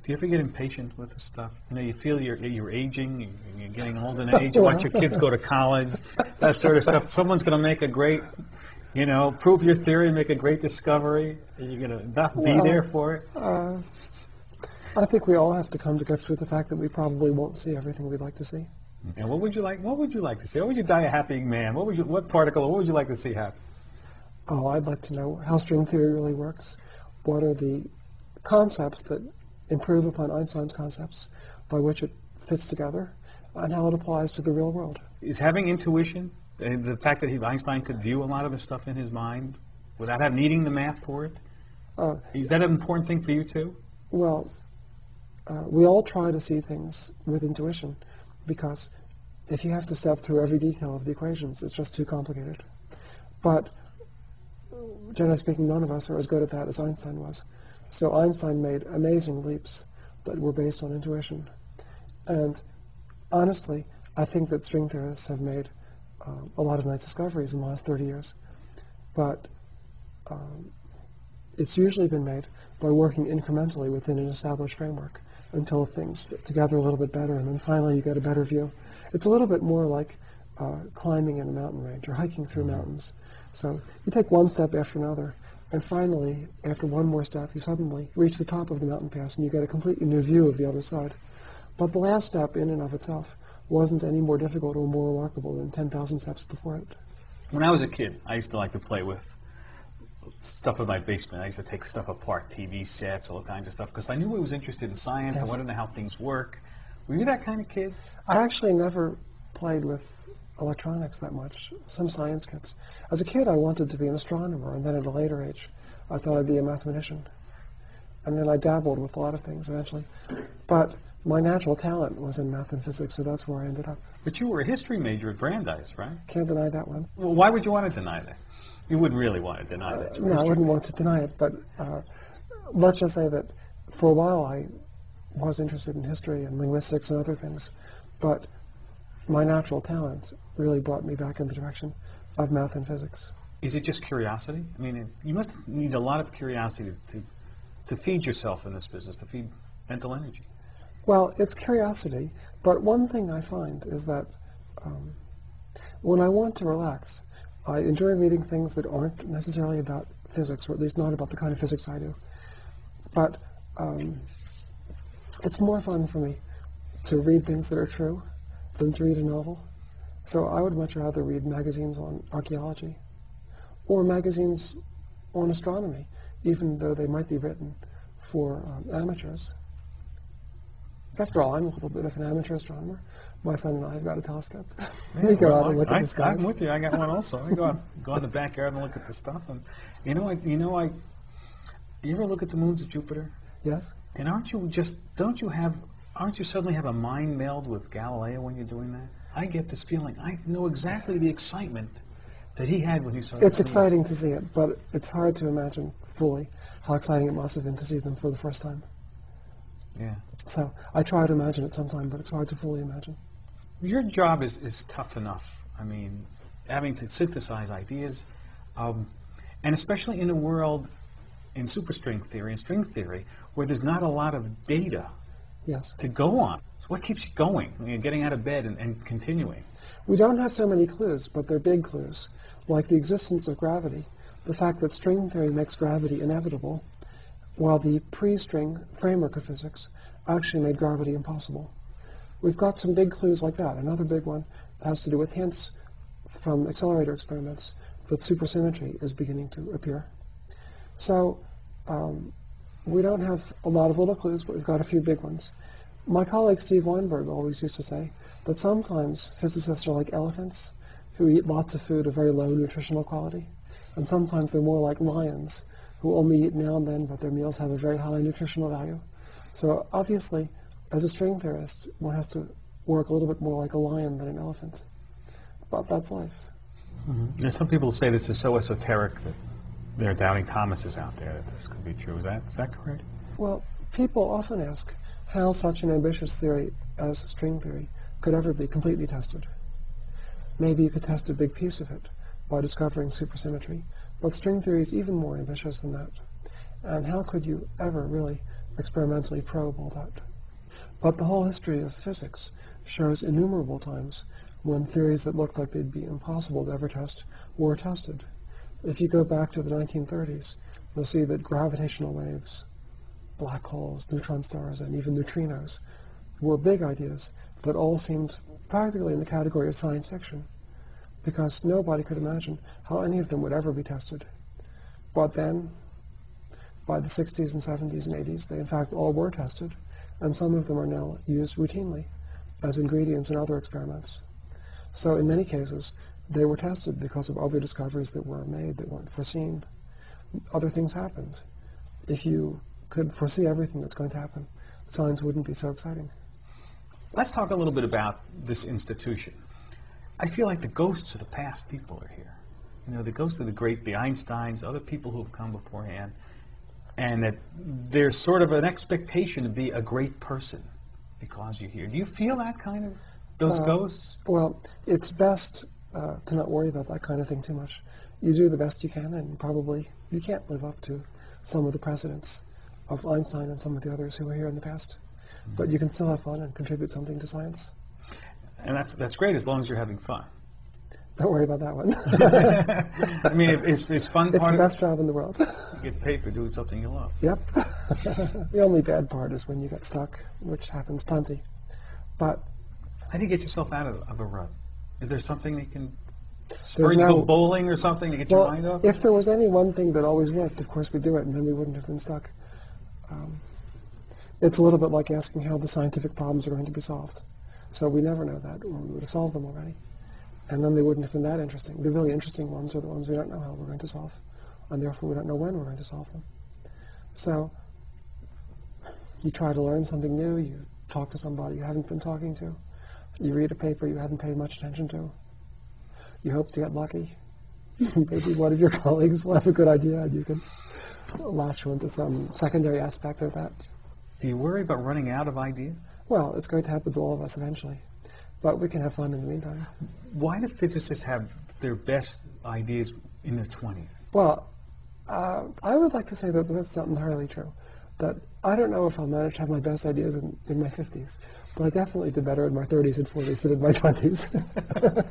Do you ever get impatient with this stuff? You know, you feel you're aging, you're getting old in age, you watch your kids go to college, that sort of stuff. Someone's going to make a great, you know, prove your theory, make a great discovery, and you're going to not be there for it. I think we all have to come to grips with the fact that we probably won't see everything we'd like to see. And what would you like? What would you like to see? What would you die a happy man? What particle? What would you like to see happen? Oh, I'd like to know how string theory really works. What are the concepts that improve upon Einstein's concepts by which it fits together, and how it applies to the real world. Is having intuition, the fact that Einstein could view a lot of the stuff in his mind without needing the math for it, is that an important thing for you too? Well, we all try to see things with intuition, because if you have to step through every detail of the equations, it's just too complicated. But generally speaking, none of us are as good at that as Einstein was. So Einstein made amazing leaps that were based on intuition. And honestly, I think that string theorists have made a lot of nice discoveries in the last 30 years. But it's usually been made by working incrementally within an established framework until things fit together a little bit better, and then finally you get a better view. It's a little bit more like climbing in a mountain range or hiking through mountains. So you take one step after another, and finally, after one more step, you suddenly reach the top of the mountain pass and you get a completely new view of the other side. But the last step in and of itself wasn't any more difficult or more remarkable than 10,000 steps before it. When I was a kid, I used to like to play with stuff in my basement. I used to take stuff apart, TV sets, all kinds of stuff, because I knew I was interested in science. Yes. I wanted to know how things work. Were you that kind of kid? I actually never played with electronics that much, some science kits. As a kid, I wanted to be an astronomer, and then at a later age, I thought I'd be a mathematician. And then I dabbled with a lot of things eventually. But my natural talent was in math and physics, so that's where I ended up. But you were a history major at Brandeis, right? Can't deny that one. Well, why would you want to deny that? You wouldn't really want to deny that. No, I wouldn't want to deny it, but let's just say that for a while I was interested in history and linguistics and other things, but my natural talent really brought me back in the direction of math and physics. Is it just curiosity? I mean, you must need a lot of curiosity to feed yourself in this business, to feed mental energy. Well, it's curiosity, but one thing I find is that when I want to relax, I enjoy reading things that aren't necessarily about physics, or at least not about the kind of physics I do. But it's more fun for me to read things that are true than to read a novel. So I would much rather read magazines on archaeology or magazines on astronomy, even though they might be written for amateurs. After all, I'm a little bit of an amateur astronomer. My son and I have got a telescope. We go out and look at the skies. I'm with you. I got one also. I go in the backyard and look at the stuff. And you ever look at the moons of Jupiter? Yes. And aren't you suddenly have a mind meld with Galileo when you're doing that? I get this feeling. I know exactly the excitement that he had when he saw. It's exciting to see it, but it's hard to imagine fully how exciting it must have been to see them for the first time. Yeah. So I try to imagine it sometime, but it's hard to fully imagine. Your job is tough enough. I mean, having to synthesize ideas, and especially in a world in superstring theory and string theory where there's not a lot of data. Yes. To go on. So what keeps you going? You're getting out of bed and continuing. We don't have so many clues, but they're big clues, like the existence of gravity, the fact that string theory makes gravity inevitable, while the pre-string framework of physics actually made gravity impossible. We've got some big clues like that. Another big one has to do with hints from accelerator experiments that supersymmetry is beginning to appear. So we don't have a lot of little clues, but we've got a few big ones. My colleague Steve Weinberg always used to say that sometimes physicists are like elephants who eat lots of food of very low nutritional quality, and sometimes they're more like lions who only eat now and then, but their meals have a very high nutritional value. So obviously, as a string theorist, one has to work a little bit more like a lion than an elephant. But that's life. Mm-hmm. Some people say this is so esoteric that there are doubting Thomases out there that this could be true. Is that correct? Well, people often ask how such an ambitious theory as string theory could ever be completely tested. Maybe you could test a big piece of it by discovering supersymmetry, but string theory is even more ambitious than that. And how could you ever really experimentally probe all that. But the whole history of physics shows innumerable times when theories that looked like they'd be impossible to ever test were tested. If you go back to the 1930s, you'll see that gravitational waves, black holes, neutron stars, and even neutrinos were big ideas that all seemed practically in the category of science fiction, because nobody could imagine how any of them would ever be tested. But then, by the 60s and 70s and 80s, they in fact all were tested, and some of them are now used routinely as ingredients in other experiments. So in many cases, they were tested because of other discoveries that were made that weren't foreseen. Other things happened. If you could foresee everything that's going to happen, science wouldn't be so exciting. Let's talk a little bit about this institution. I feel like the ghosts of the past people are here. You know, the ghosts of the Einsteins, other people who have come beforehand, and that there's sort of an expectation to be a great person because you're here. Do you feel that kind of, those ghosts? Well, it's best to not worry about that kind of thing too much. You do the best you can, and probably you can't live up to some of the precedents of Einstein and some of the others who were here in the past. But you can still have fun and contribute something to science. And that's great as long as you're having fun. Don't worry about that one. I mean, is fun part It's the of best job in the world. You get paid for doing something you love. Yep. The only bad part is when you get stuck, which happens plenty. But how do you get yourself out of a rut? Is there something that can there's you go no, bowling or something to get your mind off? if there was any one thing that always worked, of course we'd do it, and then we wouldn't have been stuck. It's a little bit like asking how the scientific problems are going to be solved. So we never know that, or we would have solved them already. And then they wouldn't have been that interesting. The really interesting ones are the ones we don't know how we're going to solve, and therefore we don't know when we're going to solve them. So you try to learn something new, you talk to somebody you haven't been talking to, you read a paper you hadn't paid much attention to, you hope to get lucky. Maybe one of your colleagues will have a good idea and you can latch onto some secondary aspect of that. Do you worry about running out of ideas? Well, it's going to happen to all of us eventually, but we can have fun in the meantime. Why do physicists have their best ideas in their 20s? Well, I would like to say that that's not entirely true. That I don't know if I'll manage to have my best ideas in my 50s, but I definitely did better in my 30s and 40s than in my 20s.